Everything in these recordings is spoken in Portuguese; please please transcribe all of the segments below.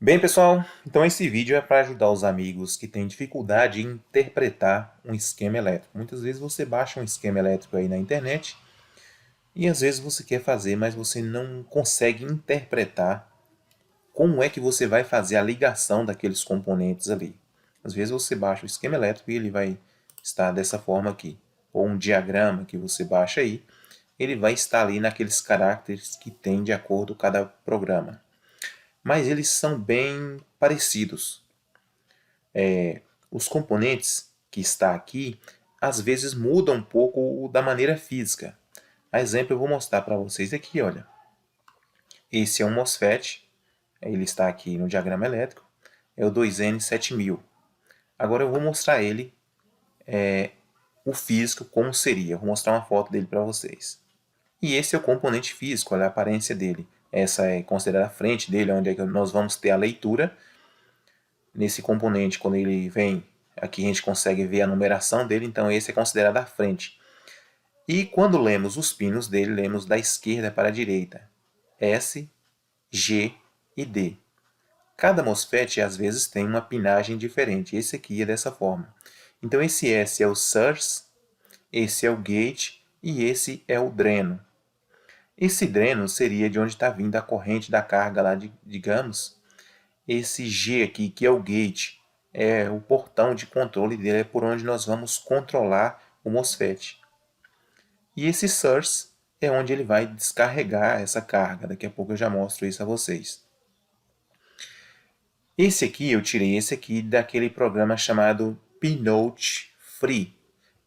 Bem, pessoal, então esse vídeo é para ajudar os amigos que têm dificuldade em interpretar um esquema elétrico. Muitas vezes você baixa um esquema elétrico aí na internet e às vezes você quer fazer, mas você não consegue interpretar como é que você vai fazer a ligação daqueles componentes ali. Às vezes você baixa o esquema elétrico e ele vai estar dessa forma aqui. Ou um diagrama que você baixa aí, ele vai estar ali naqueles caracteres que tem de acordo com cada programa. Mas eles são bem parecidos. Os componentes que está aqui, às vezes mudam um pouco da maneira física. A exemplo, eu vou mostrar para vocês aqui, olha. Esse é um MOSFET, ele está aqui no diagrama elétrico, é o 2N7000. Agora eu vou mostrar ele, o físico, como seria. Eu vou mostrar uma foto dele para vocês. E esse é o componente físico, olha a aparência dele. Essa é considerada a frente dele, onde é que nós vamos ter a leitura. Nesse componente, quando ele vem, aqui a gente consegue ver a numeração dele, então esse é considerado a frente. E quando lemos os pinos dele, lemos da esquerda para a direita, S, G e D. Cada MOSFET às vezes tem uma pinagem diferente, esse aqui é dessa forma. Então esse S é o source, esse é o gate e esse é o dreno. Esse dreno seria de onde está vindo a corrente da carga lá, digamos. Esse G aqui, que é o gate, é o portão de controle dele, é por onde nós vamos controlar o MOSFET. E esse source é onde ele vai descarregar essa carga. Daqui a pouco eu já mostro isso a vocês. Esse aqui, eu tirei esse aqui daquele programa chamado Pinote Free.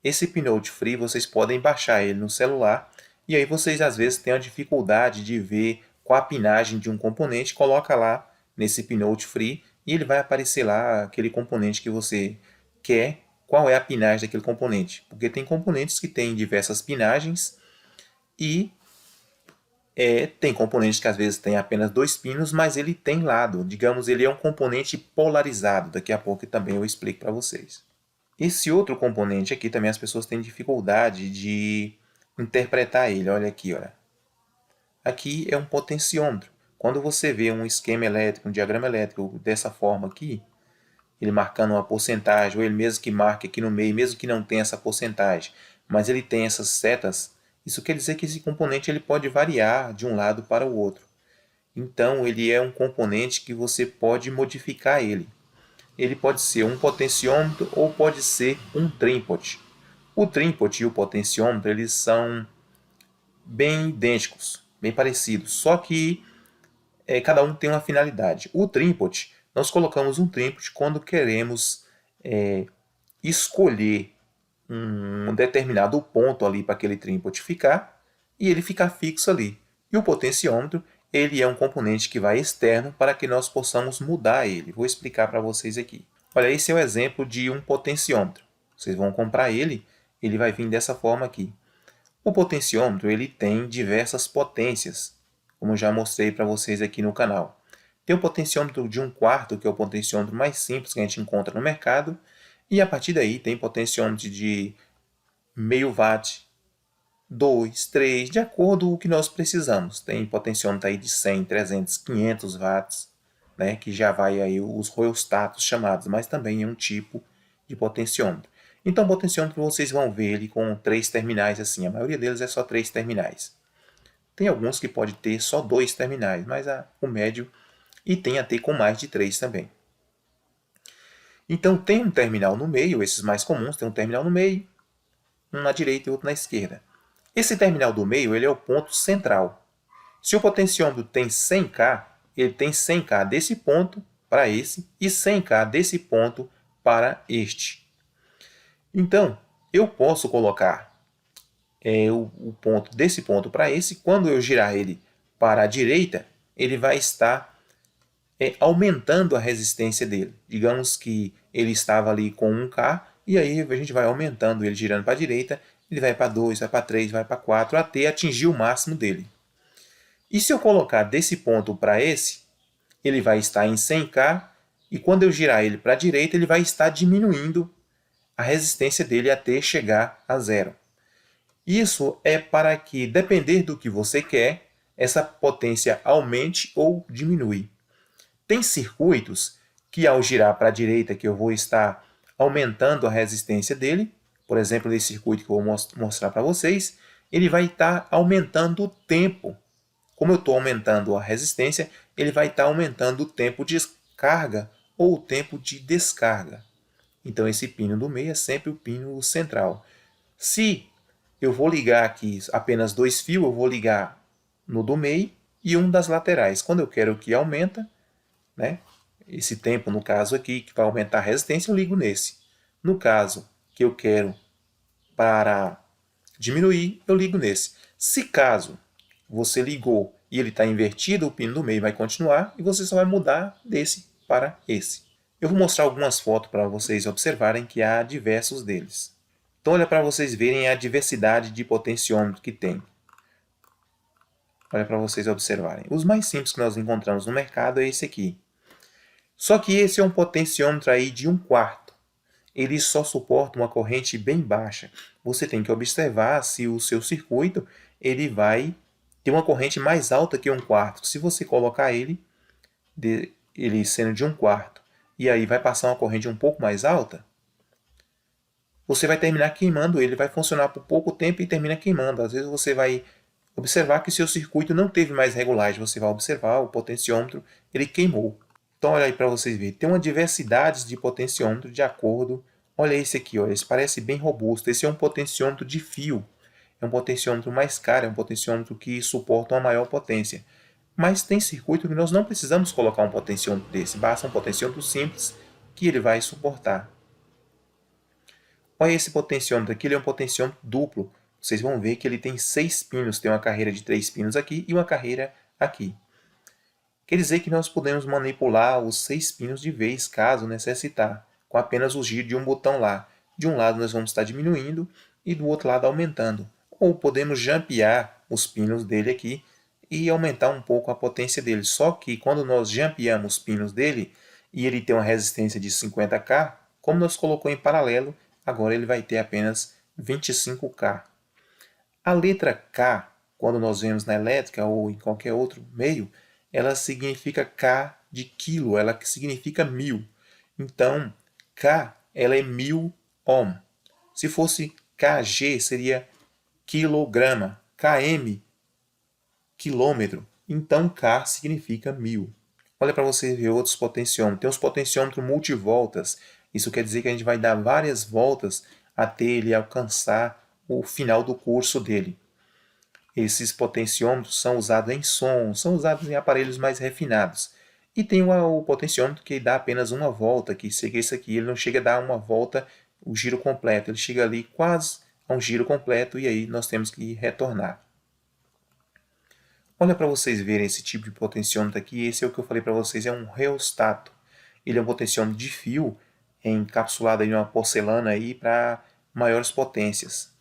Esse Pinote Free, vocês podem baixar ele no celular, e aí vocês às vezes têm a dificuldade de ver qual a pinagem de um componente, coloca lá nesse Pinote Free, e ele vai aparecer lá aquele componente que você quer, qual é a pinagem daquele componente. Porque tem componentes que têm diversas pinagens, e tem componentes que às vezes tem apenas dois pinos, mas ele tem lado. Digamos, ele é um componente polarizado. Daqui a pouco também eu explico para vocês. Esse outro componente aqui também as pessoas têm dificuldade de interpretar ele. Olha aqui, olha. Aqui é um potenciômetro. Quando você vê um esquema elétrico, um diagrama elétrico dessa forma aqui, ele marcando uma porcentagem, ou ele mesmo que marque aqui no meio, mesmo que não tenha essa porcentagem, mas ele tem essas setas, isso quer dizer que esse componente ele pode variar de um lado para o outro. Então, ele é um componente que você pode modificar ele. Ele pode ser um potenciômetro ou pode ser um trípode. O trípode e o potenciômetro eles são bem idênticos, bem parecidos, só que cada um tem uma finalidade. O trípode, nós colocamos um trípode quando queremos escolher um determinado ponto ali para aquele trípode ficar e ele ficar fixo ali. E o potenciômetro, ele é um componente que vai externo para que nós possamos mudar ele. Vou explicar para vocês aqui. Olha, esse é o exemplo de um potenciômetro. Vocês vão comprar ele, ele vai vir dessa forma aqui. O potenciômetro ele tem diversas potências, como já mostrei para vocês aqui no canal. Tem o potenciômetro de 1/4, que é o potenciômetro mais simples que a gente encontra no mercado, e a partir daí tem potenciômetro de meio watt, 2, 3, de acordo com o que nós precisamos. Tem potenciômetro aí de 100, 300, 500 watts, né, que já vai aí os rheostatos chamados, mas também é um tipo de potenciômetro. Então, o potenciômetro vocês vão ver ele com 3 terminais assim, a maioria deles é só 3 terminais. Tem alguns que pode ter só 2 terminais, mas o médio, e tem até com mais de 3 também. Então, tem um terminal no meio, esses mais comuns, tem um terminal no meio, um na direita e outro na esquerda. Esse terminal do meio ele é o ponto central. Se o potenciômetro tem 100K, ele tem 100K desse ponto para esse e 100K desse ponto para este. Então, eu posso colocar o ponto desse ponto para esse. Quando eu girar ele para a direita, ele vai estar aumentando a resistência dele. Digamos que ele estava ali com 1K, e aí a gente vai aumentando ele, girando para a direita, ele vai para 2, vai para 3, vai para 4, até atingir o máximo dele. E se eu colocar desse ponto para esse, ele vai estar em 100K, e quando eu girar ele para a direita, ele vai estar diminuindo a resistência dele até chegar a zero. Isso é para que, depender do que você quer, essa potência aumente ou diminui. Tem circuitos que ao girar para a direita que eu vou estar aumentando a resistência dele, por exemplo, esse circuito que eu vou mostrar para vocês, ele vai estar aumentando o tempo. Como eu estou aumentando a resistência, ele vai estar aumentando o tempo de carga ou o tempo de descarga. Então esse pino do meio é sempre o pino central. Se eu vou ligar aqui apenas 2 fios, eu vou ligar no do meio e um das laterais. Quando eu quero que aumenta, né, esse tempo no caso aqui, que vai aumentar a resistência, eu ligo nesse. No caso que eu quero para diminuir, eu ligo nesse. Se caso você ligou e ele está invertido, o pino do meio vai continuar e você só vai mudar desse para esse. Eu vou mostrar algumas fotos para vocês observarem que há diversos deles. Então olha para vocês verem a diversidade de potenciômetro que tem. Olha para vocês observarem. Os mais simples que nós encontramos no mercado é esse aqui. Só que esse é um potenciômetro aí de 1/4. Ele só suporta uma corrente bem baixa. Você tem que observar se o seu circuito ele vai ter uma corrente mais alta que 1/4. Se você colocar ele sendo de 1/4 e aí vai passar uma corrente um pouco mais alta, você vai terminar queimando ele. Vai funcionar por pouco tempo e termina queimando. Às vezes você vai observar que seu circuito não teve mais regulagem. Você vai observar o potenciômetro, ele queimou. Então olha aí para vocês verem. Tem uma diversidade de potenciômetro de acordo. Olha esse aqui, olha, esse parece bem robusto. Esse é um potenciômetro de fio. É um potenciômetro mais caro, é um potenciômetro que suporta uma maior potência. Mas tem circuito que nós não precisamos colocar um potenciômetro desse. Basta um potenciômetro simples que ele vai suportar. Olha esse potenciômetro aqui, ele é um potenciômetro duplo. Vocês vão ver que ele tem 6 pinos, tem uma carreira de 3 pinos aqui e uma carreira aqui. Quer dizer que nós podemos manipular os 6 pinos de vez, caso necessitar, com apenas o giro de um botão lá. De um lado nós vamos estar diminuindo e do outro lado aumentando. Ou podemos jampear os pinos dele aqui e aumentar um pouco a potência dele. Só que quando nós jampeamos os pinos dele e ele tem uma resistência de 50K, como nós colocamos em paralelo, agora ele vai ter apenas 25K. A letra K, quando nós vemos na elétrica ou em qualquer outro meio, ela significa K de quilo, ela significa 1000. Então, K ela é 1000 ohm. Se fosse kg, seria quilograma. Km, quilômetro. Então, K significa 1000. Olha para você ver outros potenciômetros. Tem os potenciômetros multivoltas. Isso quer dizer que a gente vai dar várias voltas até ele alcançar o final do curso dele. Esses potenciômetros são usados em som, são usados em aparelhos mais refinados. E tem o potenciômetro que dá apenas uma volta, que seria esse aqui. Ele não chega a dar uma volta, o giro completo. Ele chega ali quase a um giro completo e aí nós temos que retornar. Olha para vocês verem esse tipo de potenciômetro aqui. Esse é o que eu falei para vocês, é um reostato. Ele é um potenciômetro de fio encapsulado em uma porcelana aí para maiores potências.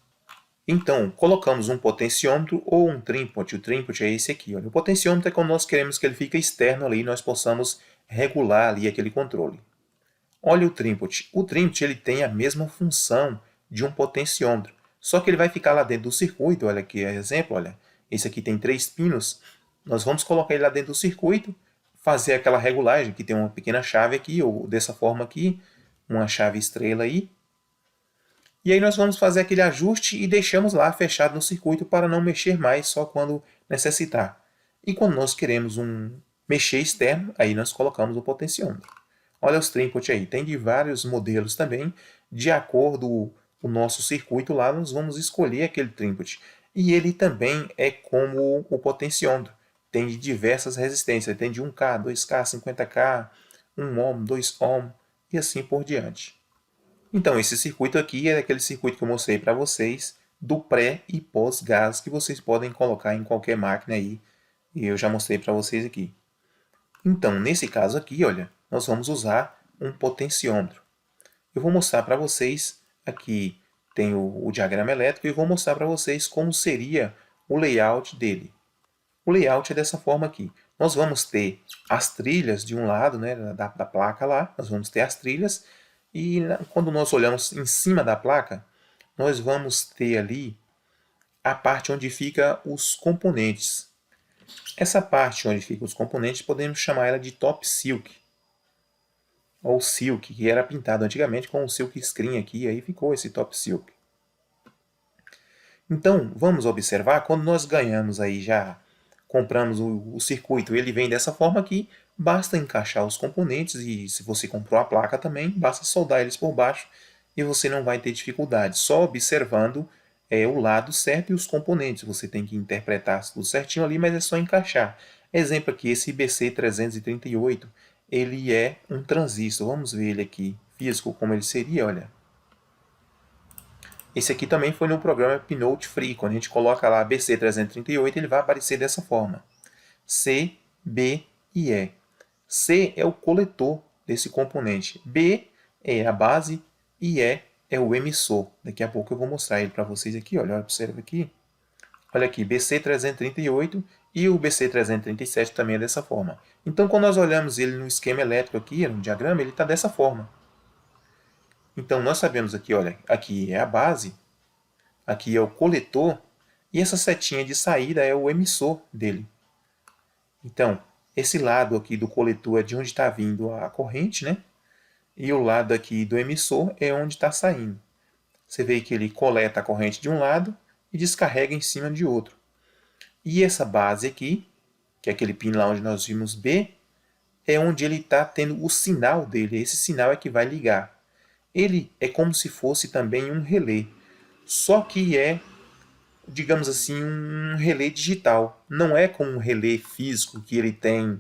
Então, colocamos um potenciômetro ou um trípode. O trípode é esse aqui. Olha. O potenciômetro é quando nós queremos que ele fique externo ali e nós possamos regular ali aquele controle. Olha o trípode. O trípode ele tem a mesma função de um potenciômetro, só que ele vai ficar lá dentro do circuito. Olha aqui, exemplo, olha. Esse aqui tem 3 pinos. Nós vamos colocar ele lá dentro do circuito, fazer aquela regulagem, que tem uma pequena chave aqui, ou dessa forma aqui, uma chave estrela aí. E aí nós vamos fazer aquele ajuste e deixamos lá fechado no circuito para não mexer mais, só quando necessitar. E quando nós queremos mexer externo, aí nós colocamos o potenciômetro. Olha os trípodes aí, tem de vários modelos também, de acordo com o nosso circuito lá, nós vamos escolher aquele trípode. E ele também é como o potenciômetro, tem de diversas resistências, tem de 1K, 2K, 50K, 1 ohm, 2 ohm e assim por diante. Então, esse circuito aqui é aquele circuito que eu mostrei para vocês do pré e pós-gás que vocês podem colocar em qualquer máquina aí. E eu já mostrei para vocês aqui. Então, nesse caso aqui, olha, nós vamos usar um potenciômetro. Eu vou mostrar para vocês, aqui tem o diagrama elétrico, e vou mostrar para vocês como seria o layout dele. O layout é dessa forma aqui. Nós vamos ter as trilhas de um lado, né, da placa lá, nós vamos ter as trilhas. E quando nós olhamos em cima da placa, nós vamos ter ali a parte onde fica os componentes. Essa parte onde ficam os componentes, podemos chamar ela de top silk, ou silk, que era pintado antigamente com um silk screen aqui, aí ficou esse top silk. Então, vamos observar, quando nós ganhamos aí já, compramos o circuito, ele vem dessa forma aqui, basta encaixar os componentes e se você comprou a placa também, basta soldar eles por baixo e você não vai ter dificuldade, só observando o lado certo e os componentes, você tem que interpretar tudo certinho ali, mas é só encaixar. Exemplo aqui, esse IBC338, ele é um transistor, vamos ver ele aqui, físico, como ele seria, olha. Esse aqui também foi no programa Pinote Free. Quando a gente coloca lá BC338, ele vai aparecer dessa forma. C, B e E. C é o coletor desse componente. B é a base e E é o emissor. Daqui a pouco eu vou mostrar ele para vocês aqui. Olha, observa aqui. Olha aqui, BC338 e o BC337 também é dessa forma. Então, quando nós olhamos ele no esquema elétrico aqui, no diagrama, ele está dessa forma. Então, nós sabemos aqui, olha, aqui é a base, aqui é o coletor, e essa setinha de saída é o emissor dele. Então, esse lado aqui do coletor é de onde está vindo a corrente, né? E o lado aqui do emissor é onde está saindo. Você vê que ele coleta a corrente de um lado e descarrega em cima de outro. E essa base aqui, que é aquele pin lá onde nós vimos B, é onde ele está tendo o sinal dele. Esse sinal é que vai ligar. Ele é como se fosse também um relé, só que é, digamos assim, um relé digital. Não é como um relé físico que ele tem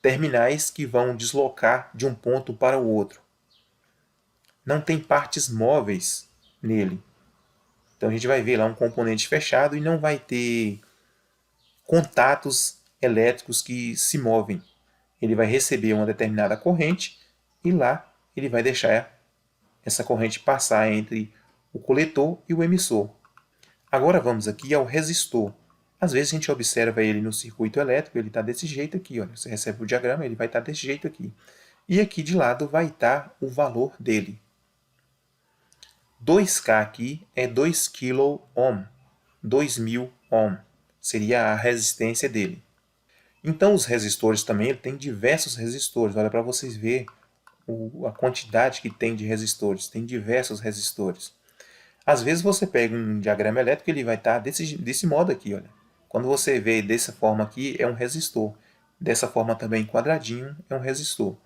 terminais que vão deslocar de um ponto para o outro. Não tem partes móveis nele. Então a gente vai ver lá um componente fechado e não vai ter contatos elétricos que se movem. Ele vai receber uma determinada corrente e lá ele vai deixar essa corrente passar entre o coletor e o emissor. Agora vamos aqui ao resistor. Às vezes a gente observa ele no circuito elétrico, ele está desse jeito aqui. Olha. Você recebe o diagrama, ele vai estar desse jeito aqui. E aqui de lado vai estar o valor dele. 2K aqui é 2 kΩ, 2000 ohm. Seria a resistência dele. Então os resistores também, ele tem diversos resistores. Olha para vocês verem a quantidade que tem de resistores. Tem diversos resistores. Às vezes você pega um diagrama elétrico, ele vai estar desse modo aqui, olha. Quando você vê dessa forma aqui, é um resistor. Dessa forma também, quadradinho, é um resistor.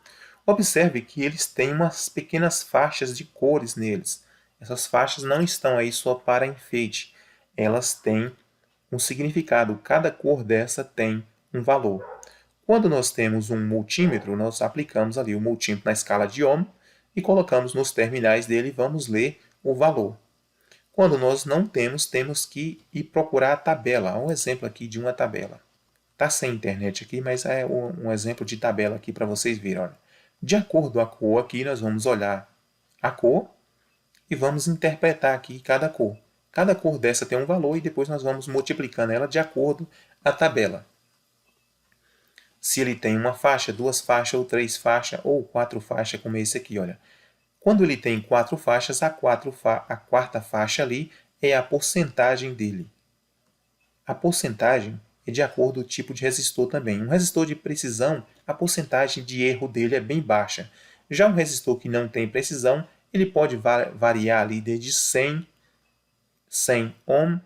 Observe que eles têm umas pequenas faixas de cores neles. Essas faixas não estão aí só para enfeite. Elas têm um significado. Cada cor dessa tem um valor. Quando nós temos um multímetro, nós aplicamos ali o multímetro na escala de ohm e colocamos nos terminais dele e vamos ler o valor. Quando nós não temos, temos que ir procurar a tabela. Um exemplo aqui de uma tabela. Está sem internet aqui, mas é um exemplo de tabela aqui para vocês verem. Olha. De acordo com a cor aqui, nós vamos olhar a cor e vamos interpretar aqui cada cor. Cada cor dessa tem um valor e depois nós vamos multiplicando ela de acordo com a tabela. Se ele tem uma faixa, duas faixas, ou três faixas, ou quatro faixas, como esse aqui, olha. Quando ele tem quatro faixas, a quarta faixa ali é a porcentagem dele. A porcentagem é de acordo com o tipo de resistor também. Um resistor de precisão, a porcentagem de erro dele é bem baixa. Já um resistor que não tem precisão, ele pode variar ali desde 100 ohm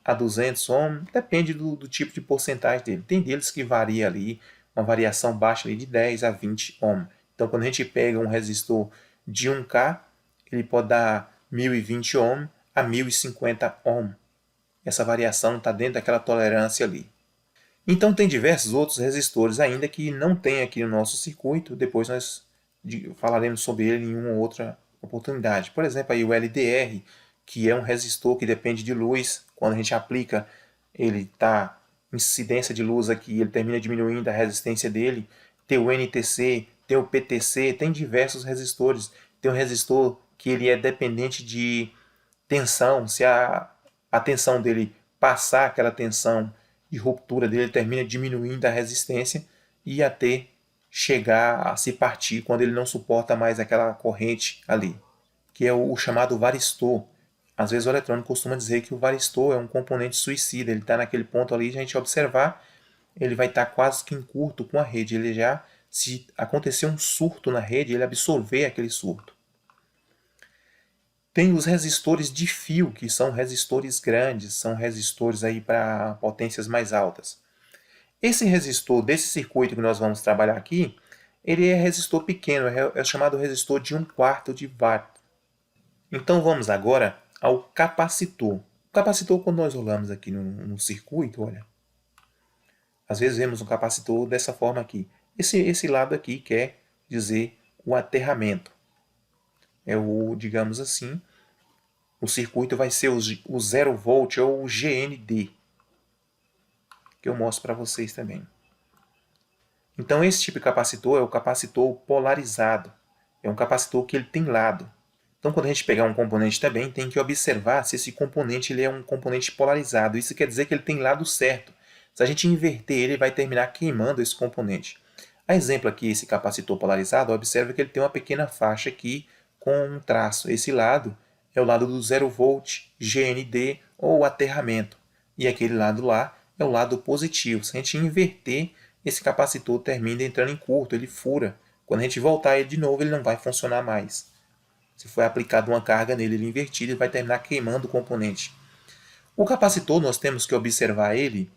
a 200 ohm, depende do tipo de porcentagem dele. Tem deles que varia ali, uma variação baixa ali de 10 a 20 ohm. Então, quando a gente pega um resistor de 1K, ele pode dar 1020 ohm a 1050 ohm. Essa variação está dentro daquela tolerância ali. Então tem diversos outros resistores ainda que não tem aqui no nosso circuito. Depois nós falaremos sobre ele em uma outra oportunidade. Por exemplo, aí o LDR, que é um resistor que depende de luz. Quando a gente aplica, ele está incidência de luz aqui, ele termina diminuindo a resistência dele. Tem o NTC, tem o PTC, tem diversos resistores. Tem um resistor que ele é dependente de tensão. Se a tensão dele passar aquela tensão de ruptura dele, ele termina diminuindo a resistência e até chegar a se partir quando ele não suporta mais aquela corrente ali, que é o chamado varistor. Às vezes o eletrônico costuma dizer que o varistor é um componente suicida, ele está naquele ponto ali, a gente observar, ele vai estar quase que em curto com a rede, ele já, se acontecer um surto na rede, ele absorver aquele surto. Tem os resistores de fio, que são resistores grandes, são resistores aí para potências mais altas. Esse resistor desse circuito que nós vamos trabalhar aqui, ele é resistor pequeno, é chamado resistor de 1/4 de watt. Então vamos agora ao capacitor. O capacitor, quando nós olhamos aqui no circuito, olha, às vezes vemos um capacitor dessa forma aqui. Esse lado aqui quer dizer o aterramento. É o, digamos assim, o circuito vai ser o 0 volt ou o GND, que eu mostro para vocês também. Então esse tipo de capacitor é o capacitor polarizado. É um capacitor que ele tem lado. Então quando a gente pegar um componente também, tem que observar se esse componente ele é um componente polarizado. Isso quer dizer que ele tem lado certo. Se a gente inverter ele, vai terminar queimando esse componente. A exemplo aqui, esse capacitor polarizado, observe que ele tem uma pequena faixa aqui com um traço. Esse lado é o lado do 0 volt, GND ou aterramento. E aquele lado lá é o lado positivo. Se a gente inverter, esse capacitor termina entrando em curto, ele fura. Quando a gente voltar ele de novo, ele não vai funcionar mais. Se for aplicada uma carga nele, ele invertido, ele vai terminar queimando o componente. O capacitor, nós temos que observar ele,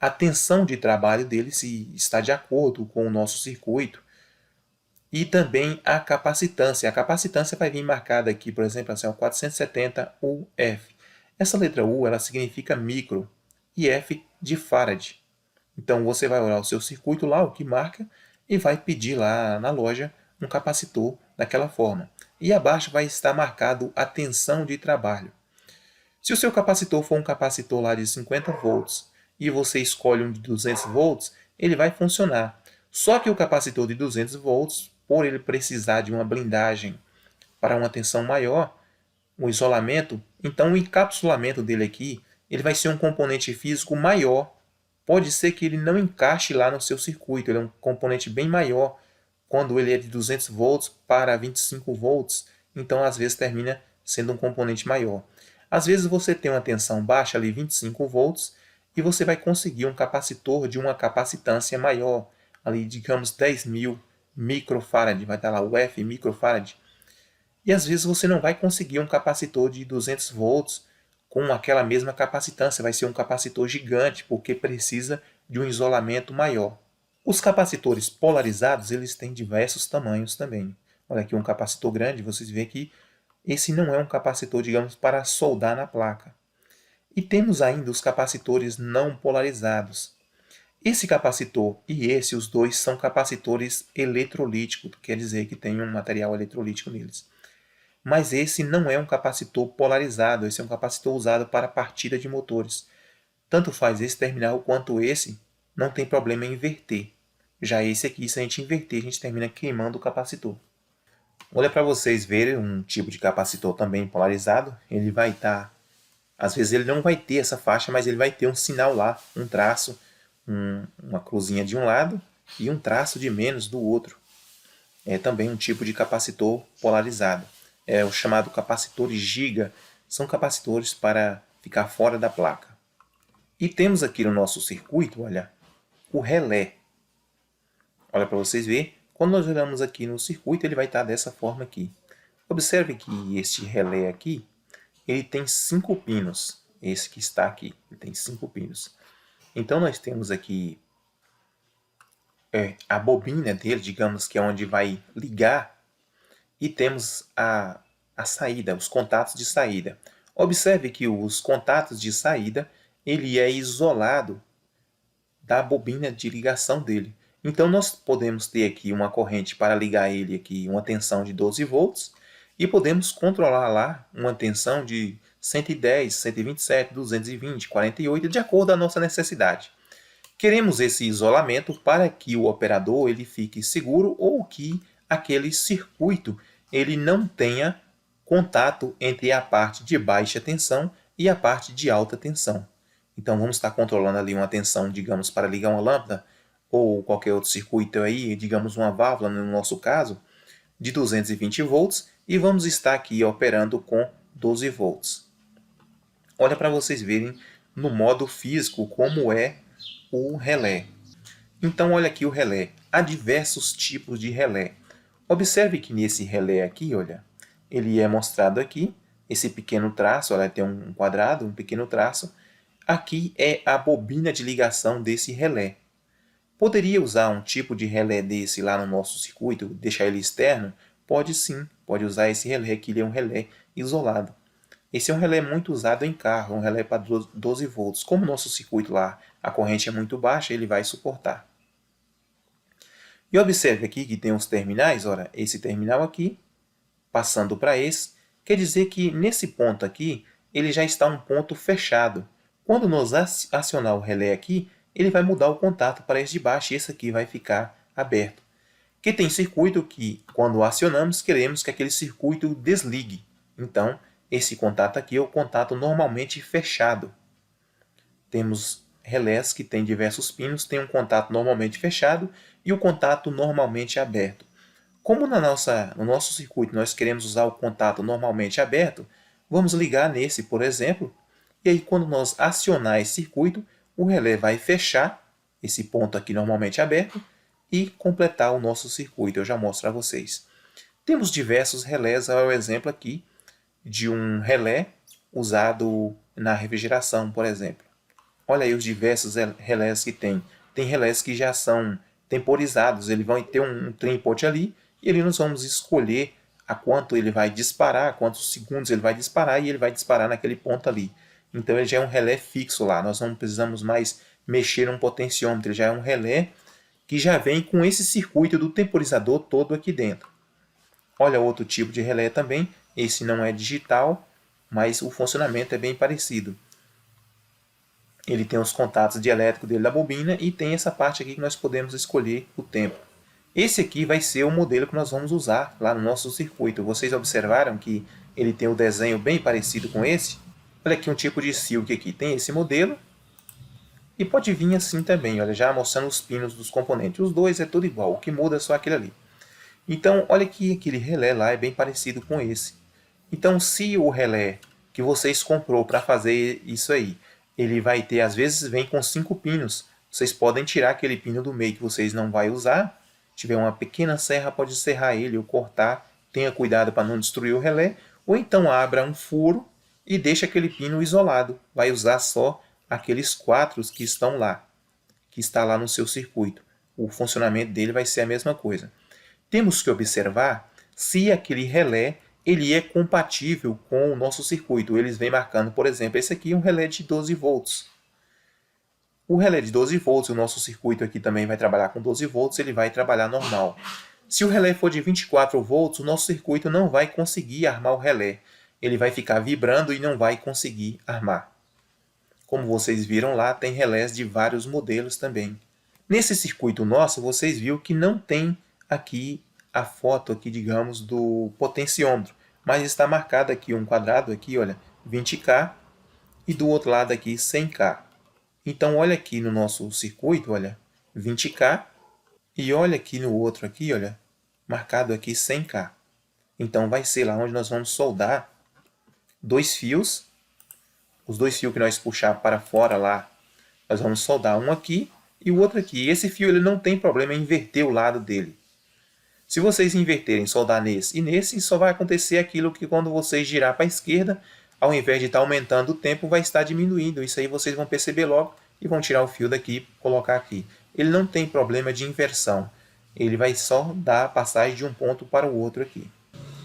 a tensão de trabalho dele, se está de acordo com o nosso circuito, e também a capacitância. A capacitância vai vir marcada aqui, por exemplo, assim, 470 UF. Essa letra U ela significa micro e F de farad. Então você vai olhar o seu circuito lá, o que marca, e vai pedir lá na loja um capacitor daquela forma. E abaixo vai estar marcado a tensão de trabalho. Se o seu capacitor for um capacitor lá de 50 volts e você escolhe um de 200 volts, ele vai funcionar. Só que o capacitor de 200 volts, por ele precisar de uma blindagem para uma tensão maior, um isolamento, então o encapsulamento dele aqui, ele vai ser um componente físico maior. Pode ser que ele não encaixe lá no seu circuito, ele é um componente bem maior quando ele é de 200 volts para 25 volts, então às vezes termina sendo um componente maior. Às vezes você tem uma tensão baixa ali, 25 volts, e você vai conseguir um capacitor de uma capacitância maior, ali digamos 10.000 microfarad, vai estar lá o F microfarad. E às vezes você não vai conseguir um capacitor de 200 volts com aquela mesma capacitância, vai ser um capacitor gigante, porque precisa de um isolamento maior. Os capacitores polarizados, eles têm diversos tamanhos também. Olha aqui um capacitor grande, vocês veem que esse não é um capacitor, digamos, para soldar na placa. E temos ainda os capacitores não polarizados. Esse capacitor e esse, os dois, são capacitores eletrolíticos, quer dizer que tem um material eletrolítico neles. Mas esse não é um capacitor polarizado, esse é um capacitor usado para partida de motores. Tanto faz esse terminal quanto esse, não tem problema em inverter. Já esse aqui, se a gente inverter, a gente termina queimando o capacitor. Olha para vocês verem um tipo de capacitor também polarizado. Ele vai estar, às vezes ele não vai ter essa faixa, mas ele vai ter um sinal lá, um traço, uma cruzinha de um lado e um traço de menos do outro. É também um tipo de capacitor polarizado. É o chamado capacitor giga. São capacitores para ficar fora da placa. E temos aqui no nosso circuito, olha, o relé. Olha para vocês verem, quando nós olhamos aqui no circuito, ele vai estar dessa forma aqui. Observe que este relé aqui, ele tem 5 pinos. Esse que está aqui, ele tem 5 pinos. Então nós temos aqui a bobina dele, digamos que é onde vai ligar, e temos a saída, os contatos de saída. Observe que os contatos de saída, ele é isolado da bobina de ligação dele. Então nós podemos ter aqui uma corrente para ligar ele aqui, uma tensão de 12 volts, e podemos controlar lá uma tensão de 110, 127, 220, 48, de acordo com a nossa necessidade. Queremos esse isolamento para que o operador ele fique seguro ou que aquele circuito ele não tenha contato entre a parte de baixa tensão e a parte de alta tensão. Então vamos estar controlando ali uma tensão, digamos, para ligar uma lâmpada ou qualquer outro circuito aí, digamos uma válvula no nosso caso, de 220 volts e vamos estar aqui operando com 12 volts. Olha para vocês verem no modo físico como é o relé. Então olha aqui o relé. Há diversos tipos de relé. Observe que nesse relé aqui, olha, ele é mostrado aqui, esse pequeno traço, olha, tem um quadrado, um pequeno traço. Aqui é a bobina de ligação desse relé. Poderia usar um tipo de relé desse lá no nosso circuito, deixar ele externo? Pode sim, pode usar esse relé, que ele é um relé isolado. Esse é um relé muito usado em carro, um relé para 12 volts. Como o nosso circuito lá, a corrente é muito baixa, ele vai suportar. E observe aqui que tem os terminais, olha, esse terminal aqui, passando para esse, quer dizer que nesse ponto aqui, ele já está um ponto fechado. Quando nós acionar o relé aqui, ele vai mudar o contato para esse de baixo e esse aqui vai ficar aberto. Que tem circuito que, quando acionamos, queremos que aquele circuito desligue. Então, esse contato aqui é o contato normalmente fechado. Temos relés que têm diversos pinos, tem um contato normalmente fechado e o contato normalmente aberto. Como no nosso circuito nós queremos usar o contato normalmente aberto, vamos ligar nesse, por exemplo, e aí quando nós acionar esse circuito, o relé vai fechar esse ponto aqui normalmente aberto e completar o nosso circuito. Eu já mostro para vocês. Temos diversos relés, olha o exemplo aqui de um relé usado na refrigeração, por exemplo. Olha aí os diversos relés que tem. Tem relés que já são temporizados, ele vai ter um trinpot ali, e ali nós vamos escolher a quanto ele vai disparar, quantos segundos ele vai disparar, e ele vai disparar naquele ponto ali. Então ele já é um relé fixo lá, nós não precisamos mais mexer no potenciômetro, ele já é um relé que já vem com esse circuito do temporizador todo aqui dentro. Olha outro tipo de relé também, esse não é digital, mas o funcionamento é bem parecido. Ele tem os contatos dielétricos dele da bobina e tem essa parte aqui que nós podemos escolher o tempo. Esse aqui vai ser o modelo que nós vamos usar lá no nosso circuito. Vocês observaram que ele tem um desenho bem parecido com esse? Olha aqui um tipo de silk aqui. Tem esse modelo e pode vir assim também, olha, já mostrando os pinos dos componentes. Os dois é tudo igual, o que muda é só aquele ali. Então, olha que aquele relé lá é bem parecido com esse. Então, se o relé que vocês comprou para fazer isso aí, ele vai ter, às vezes vem com 5 pinos. Vocês podem tirar aquele pino do meio que vocês não vai usar. Se tiver uma pequena serra, pode serrar ele ou cortar. Tenha cuidado para não destruir o relé. Ou então abra um furo e deixe aquele pino isolado. Vai usar só aqueles 4 que estão lá, que está lá no seu circuito. O funcionamento dele vai ser a mesma coisa. Temos que observar se aquele relé ele é compatível com o nosso circuito. Eles vêm marcando, por exemplo, esse aqui é um relé de 12 volts. O relé de 12 volts, o nosso circuito aqui também vai trabalhar com 12 volts, ele vai trabalhar normal. Se o relé for de 24 volts, o nosso circuito não vai conseguir armar o relé. Ele vai ficar vibrando e não vai conseguir armar. Como vocês viram lá, tem relés de vários modelos também. Nesse circuito nosso, vocês viram que não tem aqui a foto aqui, digamos, do potenciômetro, mas está marcado aqui um quadrado aqui, olha, 20K e do outro lado aqui 100K. Então olha aqui no nosso circuito, olha, 20K e olha aqui no outro aqui, olha, marcado aqui 100K. Então vai ser lá onde nós vamos soldar 2 fios, os 2 fios que nós puxar para fora lá, nós vamos soldar um aqui e o outro aqui. Esse fio ele não tem problema em inverter o lado dele. Se vocês inverterem, soldar nesse e nesse, só vai acontecer aquilo que quando vocês girar para a esquerda, ao invés de estar aumentando o tempo, vai estar diminuindo. Isso aí vocês vão perceber logo e vão tirar o fio daqui e colocar aqui. Ele não tem problema de inversão. Ele vai só dar a passagem de um ponto para o outro aqui.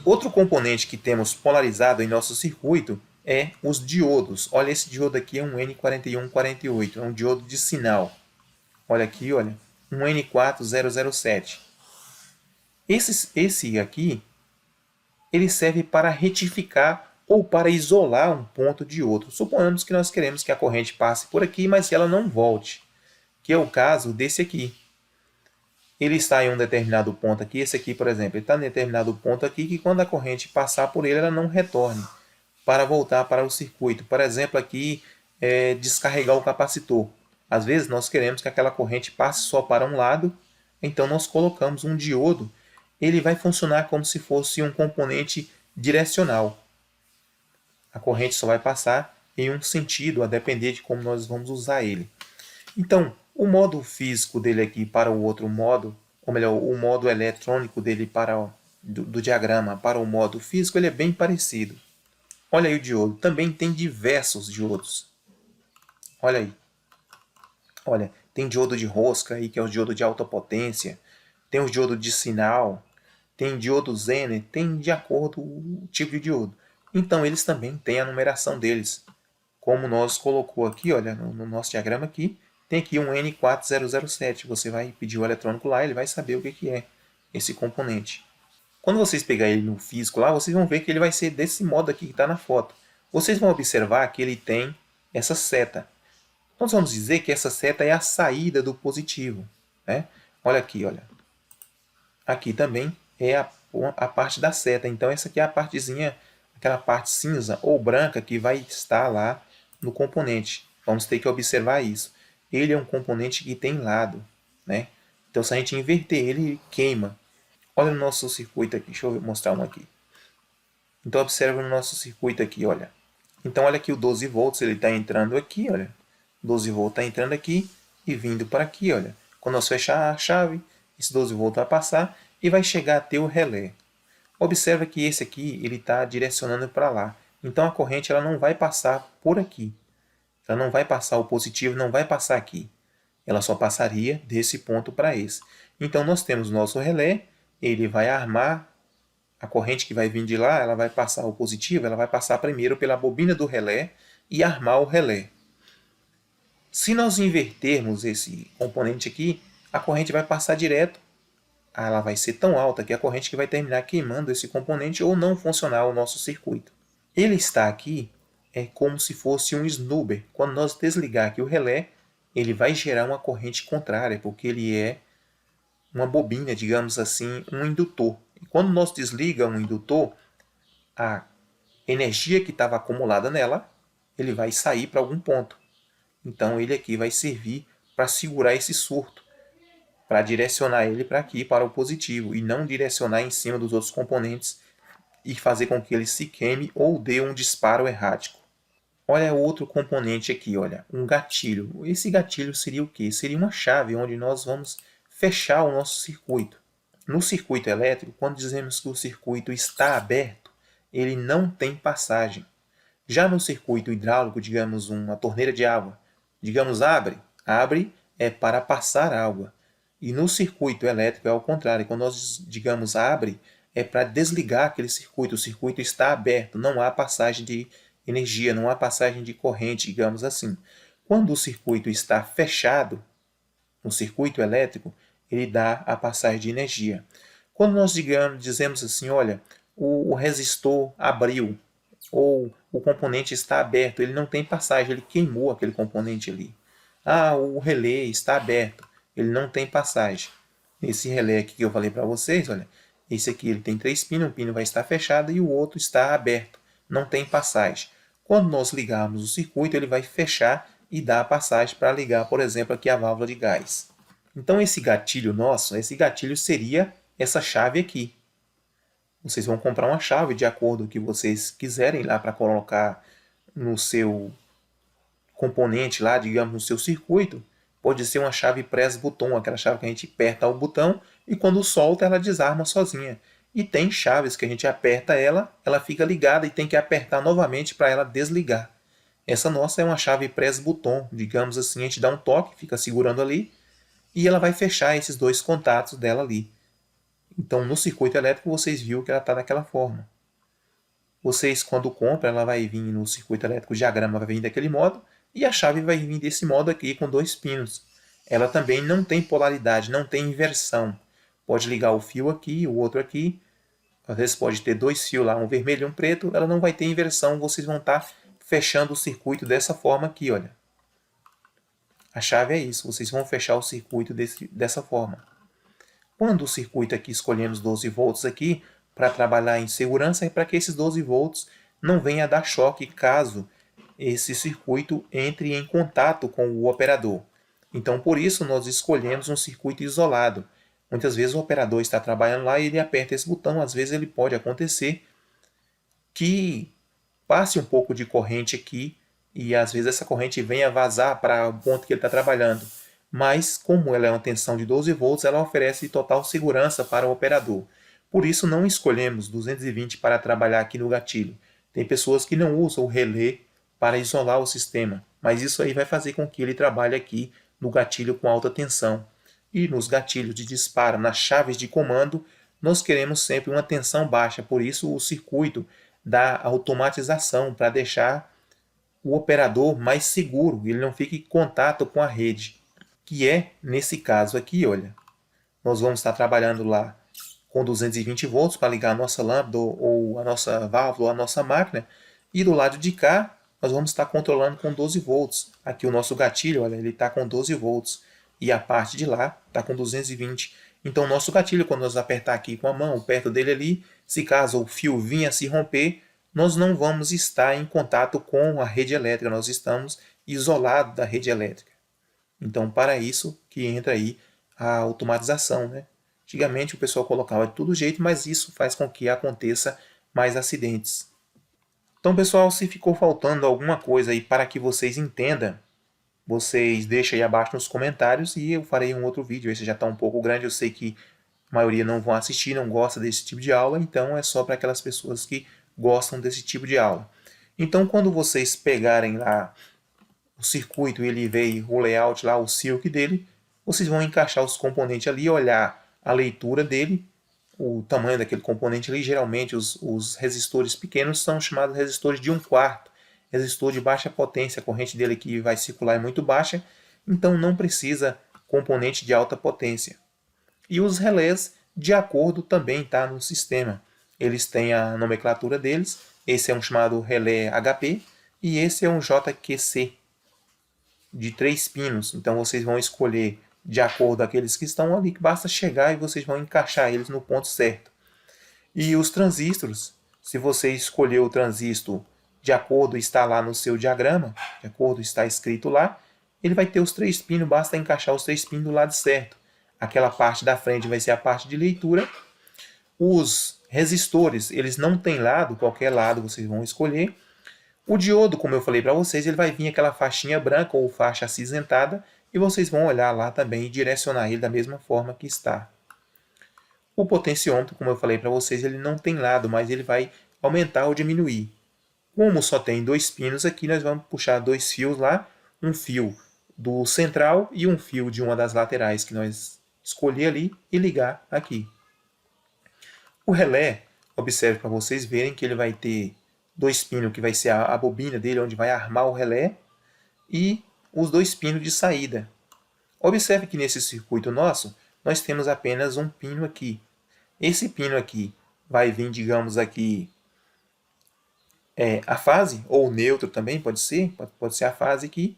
Outro componente que temos polarizado em nosso circuito é os diodos. Olha, esse diodo aqui é um N4148, é um diodo de sinal. Olha aqui, olha, um N4007. Esse aqui, ele serve para retificar ou para isolar um ponto de outro. Suponhamos que nós queremos que a corrente passe por aqui, mas que ela não volte, que é o caso desse aqui. Ele está em um determinado ponto aqui, esse aqui, por exemplo, ele está em determinado ponto aqui, que quando a corrente passar por ele, ela não retorne para voltar para o circuito. Por exemplo, aqui, descarregar o capacitor. Às vezes, nós queremos que aquela corrente passe só para um lado, então nós colocamos um diodo. Ele vai funcionar como se fosse um componente direcional. A corrente só vai passar em um sentido, a depender de como nós vamos usar ele. Então, o modo físico dele aqui para o outro modo, ou melhor, o modo eletrônico dele do diagrama para o modo físico, ele é bem parecido. Olha aí o diodo. Também tem diversos diodos. Olha aí. Olha, tem diodo de rosca aí, que é o diodo de alta potência. Tem o diodo de sinal. Tem diodo Zener. Tem de acordo o tipo de diodo. Então, eles também têm a numeração deles. Como nós colocou aqui, olha, no nosso diagrama aqui, tem aqui um N4007. Você vai pedir o eletrônico lá, ele vai saber o que é esse componente. Quando vocês pegarem ele no físico lá, vocês vão ver que ele vai ser desse modo aqui que está na foto. Vocês vão observar que ele tem essa seta. Nós vamos dizer que essa seta é a saída do positivo, né? Olha aqui, olha. Aqui também é a parte da seta. Então essa aqui é a partezinha, aquela parte cinza ou branca que vai estar lá no componente. Vamos ter que observar isso. Ele é um componente que tem lado, né? Então se a gente inverter ele, ele queima. Olha o nosso circuito aqui. Deixa eu mostrar um aqui. Então observa no nosso circuito aqui, olha. Então olha aqui o 12 volts, ele está entrando aqui, olha. 12 volts está entrando aqui e vindo para aqui, olha. Quando nós fechar a chave, esse 12 volts vai passar e vai chegar até o relé. Observa que esse aqui ele está direcionando para lá. Então a corrente ela não vai passar por aqui. Ela não vai passar o positivo, não vai passar aqui. Ela só passaria desse ponto para esse. Então nós temos nosso relé, ele vai armar a corrente que vai vir de lá, ela vai passar o positivo, ela vai passar primeiro pela bobina do relé e armar o relé. Se nós invertermos esse componente aqui, a corrente vai passar direto, ela vai ser tão alta que a corrente que vai terminar queimando esse componente ou não funcionar o nosso circuito. Ele está aqui é como se fosse um snubber. Quando nós desligar aqui o relé, ele vai gerar uma corrente contrária, porque ele é uma bobina, digamos assim, um indutor. E quando nós desligamos um indutor, a energia que estava acumulada nela, ele vai sair para algum ponto. Então ele aqui vai servir para segurar esse surto, para direcionar ele para aqui, para o positivo, e não direcionar em cima dos outros componentes e fazer com que ele se queime ou dê um disparo errático. Olha outro componente aqui, olha, um gatilho. Esse gatilho seria o quê? Seria uma chave onde nós vamos fechar o nosso circuito. No circuito elétrico, quando dizemos que o circuito está aberto, ele não tem passagem. Já no circuito hidráulico, digamos uma torneira de água, digamos abre, abre é para passar água. E no circuito elétrico é ao contrário, quando nós digamos abre, é para desligar aquele circuito. O circuito está aberto, não há passagem de energia, não há passagem de corrente, digamos assim. Quando o circuito está fechado, no circuito elétrico, ele dá a passagem de energia. Quando nós dizemos assim, olha, o resistor abriu, ou o componente está aberto, ele não tem passagem, ele queimou aquele componente ali. Ah, o relé está aberto, ele não tem passagem. Esse relé aqui que eu falei para vocês, olha, esse aqui ele tem 3 pinos, um pino vai estar fechado e o outro está aberto, não tem passagem. Quando nós ligarmos o circuito, ele vai fechar e dar a passagem para ligar, por exemplo, aqui a válvula de gás. Então esse gatilho nosso, esse gatilho seria essa chave aqui. Vocês vão comprar uma chave de acordo com o que vocês quiserem lá para colocar no seu componente lá, digamos, no seu circuito. Pode ser uma chave press button, aquela chave que a gente aperta o botão e quando solta ela desarma sozinha. E tem chaves que a gente aperta ela, ela fica ligada e tem que apertar novamente para ela desligar. Essa nossa é uma chave press button, digamos assim, a gente dá um toque, fica segurando ali e ela vai fechar esses dois contatos dela ali. Então, no circuito elétrico, vocês viram que ela está daquela forma. Vocês, quando compram, ela vai vir no circuito elétrico, o diagrama vai vir daquele modo, e a chave vai vir desse modo aqui, com 2 pinos. Ela também não tem polaridade, não tem inversão. Pode ligar o fio aqui, o outro aqui. Às vezes pode ter 2 fios lá, um vermelho e um preto. Ela não vai ter inversão, vocês vão estar fechando o circuito dessa forma aqui, olha. A chave é isso, vocês vão fechar o circuito dessa forma. Quando o circuito aqui escolhemos 12 volts aqui, para trabalhar em segurança, é para que esses 12 volts não venha a dar choque caso esse circuito entre em contato com o operador. Então, por isso, nós escolhemos um circuito isolado. Muitas vezes o operador está trabalhando lá e ele aperta esse botão. Às vezes ele pode acontecer que passe um pouco de corrente aqui e às vezes essa corrente venha vazar para o ponto que ele está trabalhando. Mas, como ela é uma tensão de 12 volts, ela oferece total segurança para o operador. Por isso, não escolhemos 220 para trabalhar aqui no gatilho. Tem pessoas que não usam o relé para isolar o sistema, mas isso aí vai fazer com que ele trabalhe aqui no gatilho com alta tensão. E nos gatilhos de disparo, nas chaves de comando, nós queremos sempre uma tensão baixa, por isso o circuito da automatização, para deixar o operador mais seguro, ele não fique em contato com a rede, que é nesse caso aqui, olha. Nós vamos estar trabalhando lá com 220 volts para ligar a nossa lâmpada ou a nossa válvula ou a nossa máquina, e do lado de cá nós vamos estar controlando com 12 volts. Aqui o nosso gatilho, olha, ele está com 12 volts e a parte de lá está com 220. Então o nosso gatilho, quando nós apertar aqui com a mão, perto dele ali, se caso o fio vinha a se romper, nós não vamos estar em contato com a rede elétrica, nós estamos isolados da rede elétrica. Então, para isso que entra aí a automatização, né? Antigamente o pessoal colocava de todo jeito, mas isso faz com que aconteça mais acidentes. Então, pessoal, se ficou faltando alguma coisa aí para que vocês entendam, vocês deixem aí abaixo nos comentários e eu farei um outro vídeo. Esse já está um pouco grande, eu sei que a maioria não vão assistir, não gosta desse tipo de aula, então é só para aquelas pessoas que gostam desse tipo de aula. Então, quando vocês pegarem lá o circuito, ele veio o layout lá, o circuit dele, vocês vão encaixar os componentes ali, olhar a leitura dele, o tamanho daquele componente ali. Geralmente os resistores pequenos são chamados resistores de 1/4, resistor de baixa potência, a corrente dele que vai circular é muito baixa, então não precisa componente de alta potência. E os relés, de acordo, também está no sistema. Eles têm a nomenclatura deles, esse é um chamado relé HP e esse é um JQC, de 3 pinos. Então vocês vão escolher de acordo com aqueles que estão ali, que basta chegar e vocês vão encaixar eles no ponto certo. E os transistores, se você escolher o transistor de acordo está lá no seu diagrama, de acordo está escrito lá, ele vai ter os 3 pinos, basta encaixar os 3 pinos do lado certo. Aquela parte da frente vai ser a parte de leitura. Os resistores, eles não têm lado, qualquer lado vocês vão escolher. O diodo, como eu falei para vocês, ele vai vir aquela faixinha branca ou faixa acinzentada e vocês vão olhar lá também e direcionar ele da mesma forma que está. O potenciômetro, como eu falei para vocês, ele não tem lado, mas ele vai aumentar ou diminuir. Como só tem 2 pinos aqui, nós vamos puxar 2 fios lá, um fio do central e um fio de uma das laterais que nós escolher ali e ligar aqui. O relé, observe para vocês verem que ele vai ter 2 pinos que vai ser a bobina dele, onde vai armar o relé, e os 2 pinos de saída. Observe que nesse circuito nosso, nós temos apenas um pino aqui. Esse pino aqui vai vir, digamos aqui, a fase, ou neutro também, pode ser a fase aqui.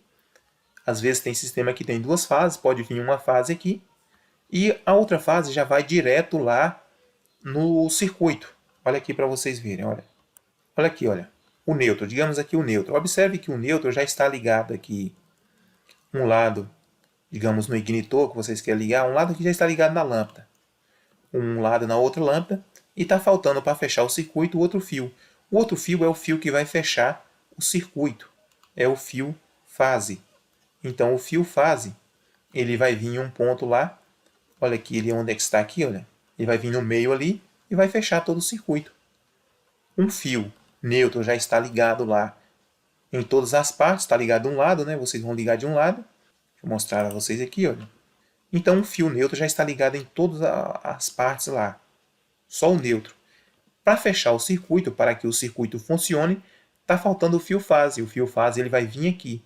Às vezes tem sistema que tem 2 fases, pode vir uma fase aqui, e a outra fase já vai direto lá no circuito. Olha aqui para vocês verem, olha. Olha aqui, olha, o neutro, digamos aqui o neutro. Observe que o neutro já está ligado aqui, um lado, digamos no ignitor que vocês querem ligar, um lado que já está ligado na lâmpada, um lado na outra lâmpada, e está faltando para fechar o circuito o outro fio. O outro fio é o fio que vai fechar o circuito, é o fio fase. Então o fio fase, ele vai vir em um ponto lá, olha aqui, ele onde é que está aqui, olha, ele vai vir no meio ali e vai fechar todo o circuito. Um fio neutro já está ligado lá em todas as partes, está ligado de um lado, né? Vocês vão ligar de um lado. Deixa eu mostrar a vocês aqui, olha. Então o fio neutro já está ligado em todas as partes lá. Só o neutro. Para fechar o circuito, para que o circuito funcione, está faltando o fio fase. O fio fase ele vai vir aqui.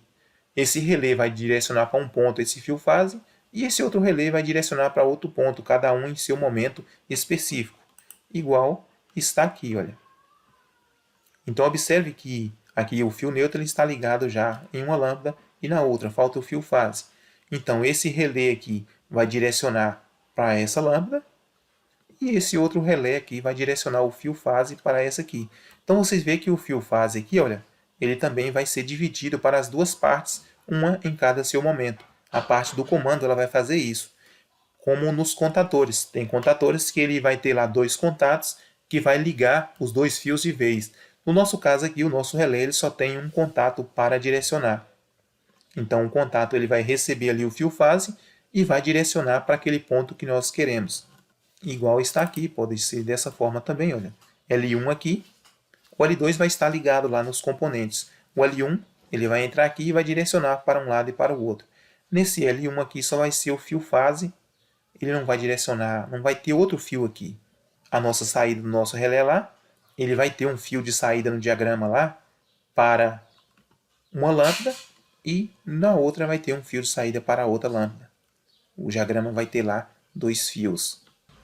Esse relé vai direcionar para um ponto esse fio fase e esse outro relé vai direcionar para outro ponto, cada um em seu momento específico. Igual está aqui, olha. Então observe que aqui o fio neutro ele está ligado já em uma lâmpada e na outra falta o fio fase. Então esse relé aqui vai direcionar para essa lâmpada e esse outro relé aqui vai direcionar o fio fase para essa aqui. Então vocês veem que o fio fase aqui, olha, ele também vai ser dividido para as duas partes, uma em cada seu momento. A parte do comando ela vai fazer isso. Como nos contadores. Tem contadores que ele vai ter lá 2 contatos que vai ligar os 2 fios de vez. No nosso caso aqui, o nosso relé ele só tem um contato para direcionar. Então, o contato ele vai receber ali o fio fase e vai direcionar para aquele ponto que nós queremos. Igual está aqui, pode ser dessa forma também, olha. L1 aqui, o L2 vai estar ligado lá nos componentes. O L1 ele vai entrar aqui e vai direcionar para um lado e para o outro. Nesse L1 aqui só vai ser o fio fase, ele não vai direcionar, não vai ter outro fio aqui. A nossa saída do nosso relé lá, ele vai ter um fio de saída no diagrama lá para uma lâmpada e na outra vai ter um fio de saída para a outra lâmpada. O diagrama vai ter lá 2 fios.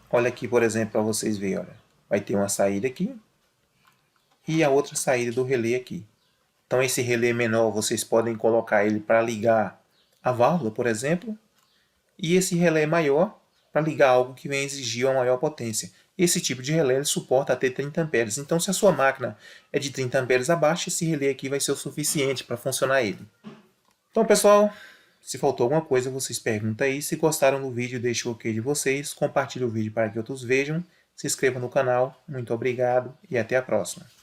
Olha aqui, por exemplo, para vocês verem. Olha. Vai ter uma saída aqui e a outra saída do relé aqui. Então esse relé menor vocês podem colocar ele para ligar a válvula, por exemplo, e esse relé maior para ligar algo que vem exigir uma maior potência. Esse tipo de relé ele suporta até 30 amperes. Então se a sua máquina é de 30 amperes abaixo, esse relé aqui vai ser o suficiente para funcionar ele. Então pessoal, se faltou alguma coisa vocês perguntam aí. Se gostaram do vídeo, deixe o ok de vocês, compartilhe o vídeo para que outros vejam, se inscreva no canal. Muito obrigado e até a próxima.